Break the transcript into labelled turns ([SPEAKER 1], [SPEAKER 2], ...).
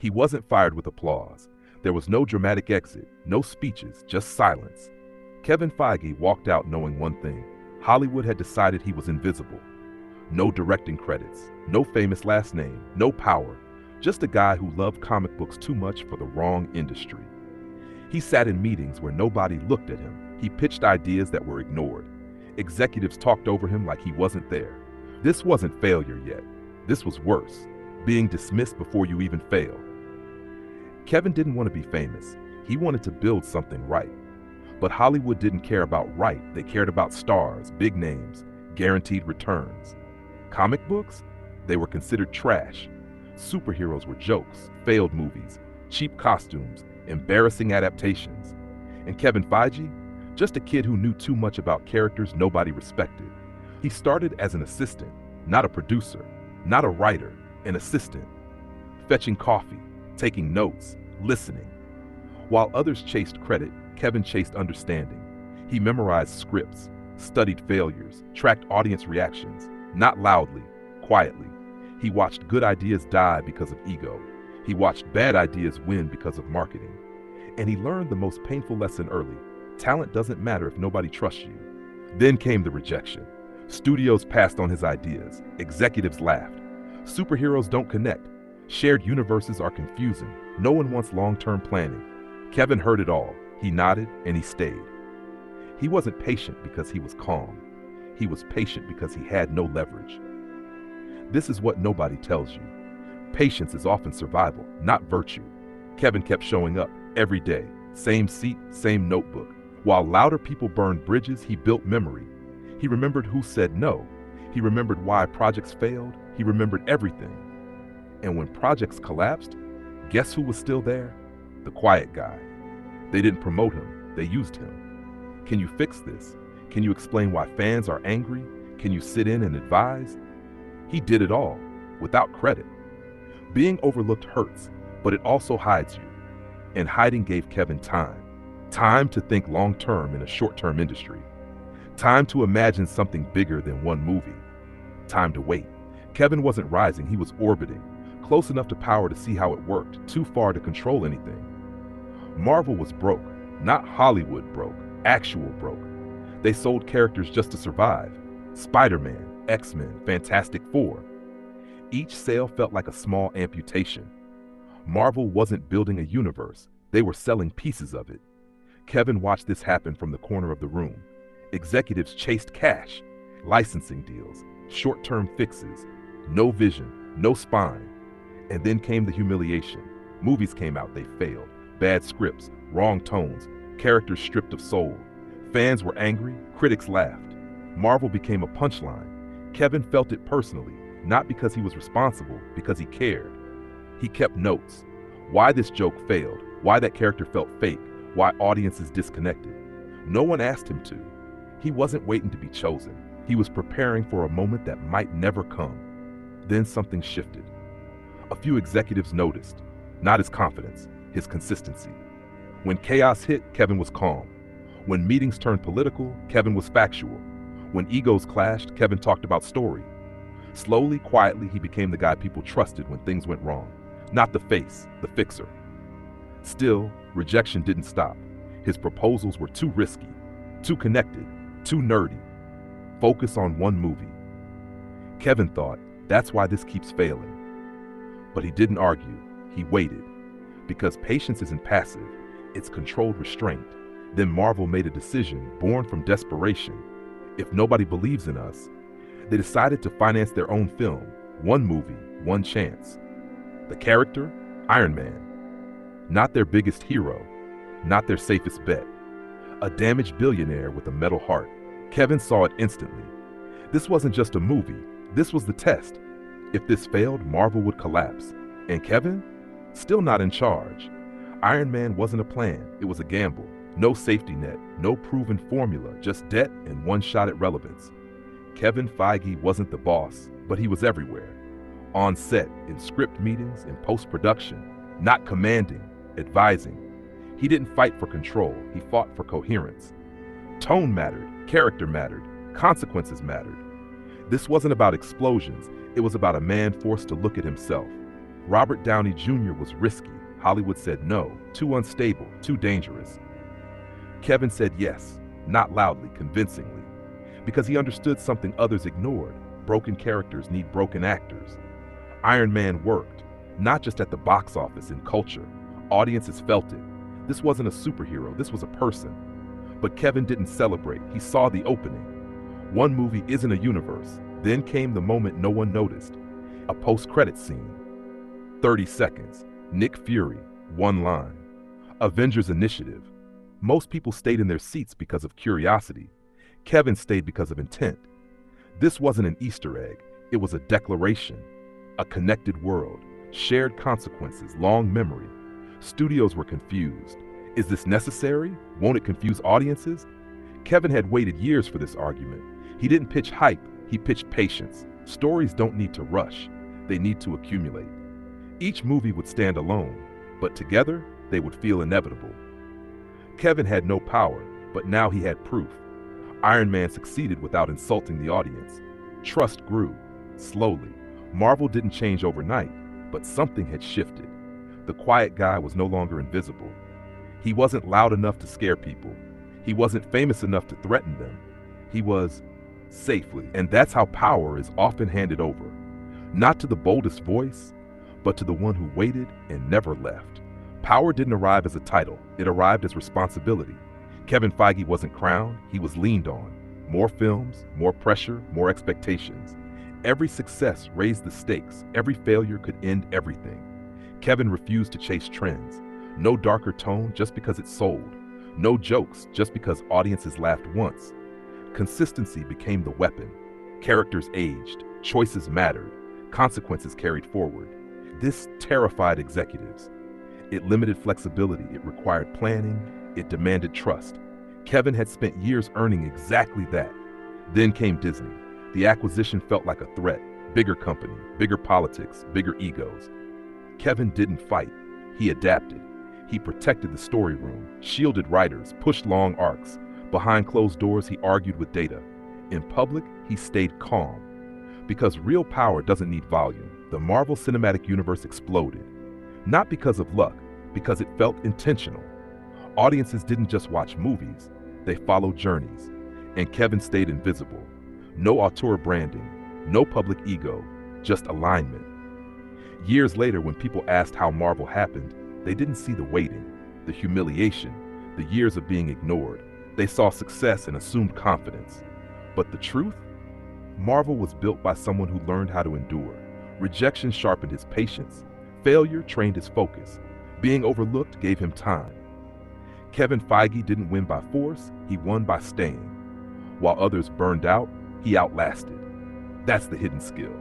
[SPEAKER 1] He wasn't fired with applause. There was no dramatic exit, no speeches, just silence. Kevin Feige walked out knowing one thing: Hollywood had decided he was invisible. No directing credits, no famous last name, no power, just a guy who loved comic books too much for the wrong industry. He sat in meetings where nobody looked at him. He pitched ideas that were ignored. Executives talked over him like he wasn't there. This wasn't failure yet. This was worse: being dismissed before you even failed. Kevin didn't want to be famous. He wanted to build something right. But Hollywood didn't care about right. They cared about stars, big names, guaranteed returns. Comic books? They were considered trash. Superheroes were jokes, failed movies, cheap costumes, embarrassing adaptations. And Kevin Feige? Just a kid who knew too much about characters nobody respected. He started as an assistant, not a producer, not a writer, an assistant. Fetching coffee, taking notes, listening. While others chased credit, Kevin chased understanding. He memorized scripts, studied failures, tracked audience reactions, not loudly, quietly. He watched good ideas die because of ego. He watched bad ideas win because of marketing. And he learned the most painful lesson early: talent doesn't matter if nobody trusts you. Then came the rejection. Studios passed on his ideas. Executives laughed. Superheroes don't connect. Shared universes are confusing. No one wants long-term planning. Kevin heard it all. He nodded and he stayed. He wasn't patient because he was calm. He was patient because he had no leverage. This is what nobody tells you. Patience is often survival, not virtue. Kevin kept showing up every day. Same seat, same notebook. While louder people burned bridges, he built memory. He remembered who said no. He remembered why projects failed. He remembered everything. And when projects collapsed, guess who was still there? The quiet guy. They didn't promote him, they used him. Can you fix this? Can you explain why fans are angry? Can you sit in and advise? He did it all, without credit. Being overlooked hurts, but it also hides you. And hiding gave Kevin time. Time to think long-term in a short-term industry. Time to imagine something bigger than one movie. Time to wait. Kevin wasn't rising, he was orbiting. Close enough to power to see how it worked, too far to control anything. Marvel was broke, not Hollywood broke, actual broke. They sold characters just to survive. Spider-Man, X-Men, Fantastic Four. Each sale felt like a small amputation. Marvel wasn't building a universe, they were selling pieces of it. Kevin watched this happen from the corner of the room. Executives chased cash, licensing deals, short-term fixes, no vision, no spine. And then came the humiliation. Movies came out, they failed. Bad scripts, wrong tones, characters stripped of soul. Fans were angry, critics laughed. Marvel became a punchline. Kevin felt it personally, not because he was responsible, because he cared. He kept notes. Why this joke failed, why that character felt fake, why audiences disconnected. No one asked him to. He wasn't waiting to be chosen. He was preparing for a moment that might never come. Then something shifted. A few executives noticed, not his confidence, his consistency. When chaos hit, Kevin was calm. When meetings turned political, Kevin was factual. When egos clashed, Kevin talked about story. Slowly, quietly, he became the guy people trusted when things went wrong. Not the face, the fixer. Still, rejection didn't stop. His proposals were too risky, too connected, too nerdy. Focus on one movie. Kevin thought, that's why this keeps failing. But he didn't argue, he waited. Because patience isn't passive, it's controlled restraint. Then Marvel made a decision born from desperation. If nobody believes in us, they decided to finance their own film. One movie, one chance. The character? Iron Man. Not their biggest hero, not their safest bet. A damaged billionaire with a metal heart. Kevin saw it instantly. This wasn't just a movie, this was the test. If this failed, Marvel would collapse. And Kevin? Still not in charge. Iron Man wasn't a plan, it was a gamble. No safety net, no proven formula, just debt and one shot at relevance. Kevin Feige wasn't the boss, but he was everywhere. On set, in script meetings, in post-production, not commanding, advising. He didn't fight for control, he fought for coherence. Tone mattered, character mattered, consequences mattered. This wasn't about explosions, it was about a man forced to look at himself. Robert Downey Jr. was risky. Hollywood said no, too unstable, too dangerous. Kevin said yes, not loudly, convincingly, because he understood something others ignored. Broken characters need broken actors. Iron Man worked, not just at the box office, in culture. Audiences felt it. This wasn't a superhero, this was a person. But Kevin didn't celebrate, he saw the opening. One movie isn't a universe. Then came the moment no one noticed. A post-credit scene. 30 seconds. Nick Fury, one line. Avengers Initiative. Most people stayed in their seats because of curiosity. Kevin stayed because of intent. This wasn't an Easter egg, it was a declaration. A connected world, shared consequences, long memory. Studios were confused. Is this necessary? Won't it confuse audiences? Kevin had waited years for this argument. He didn't pitch hype, he pitched patience. Stories don't need to rush, they need to accumulate. Each movie would stand alone, but together they would feel inevitable. Kevin had no power, but now he had proof. Iron Man succeeded without insulting the audience. Trust grew, slowly. Marvel didn't change overnight, but something had shifted. The quiet guy was no longer invisible. He wasn't loud enough to scare people. He wasn't famous enough to threaten them. He was safely, and that's how power is often handed over. Not to the boldest voice, but to the one who waited and never left. Power didn't arrive as a title, it arrived as responsibility. Kevin Feige wasn't crowned, he was leaned on. More films, more pressure, more expectations. Every success raised the stakes, every failure could end everything. Kevin refused to chase trends. No darker tone just because it sold. No jokes just because audiences laughed once. Consistency became the weapon. Characters aged, choices mattered, consequences carried forward. This terrified executives. It limited flexibility, it required planning, it demanded trust. Kevin had spent years earning exactly that. Then came Disney. The acquisition felt like a threat. Bigger company, bigger politics, bigger egos. Kevin didn't fight, he adapted. He protected the story room, shielded writers, pushed long arcs. Behind closed doors, he argued with data. In public, he stayed calm. Because real power doesn't need volume, the Marvel Cinematic Universe exploded. Not because of luck, because it felt intentional. Audiences didn't just watch movies, they followed journeys. And Kevin stayed invisible. No auteur branding, no public ego, just alignment. Years later, when people asked how Marvel happened, they didn't see the waiting, the humiliation, the years of being ignored. They saw success and assumed confidence. But the truth? Marvel was built by someone who learned how to endure. Rejection sharpened his patience. Failure trained his focus. Being overlooked gave him time. Kevin Feige didn't win by force, he won by staying. While others burned out, he outlasted. That's the hidden skill.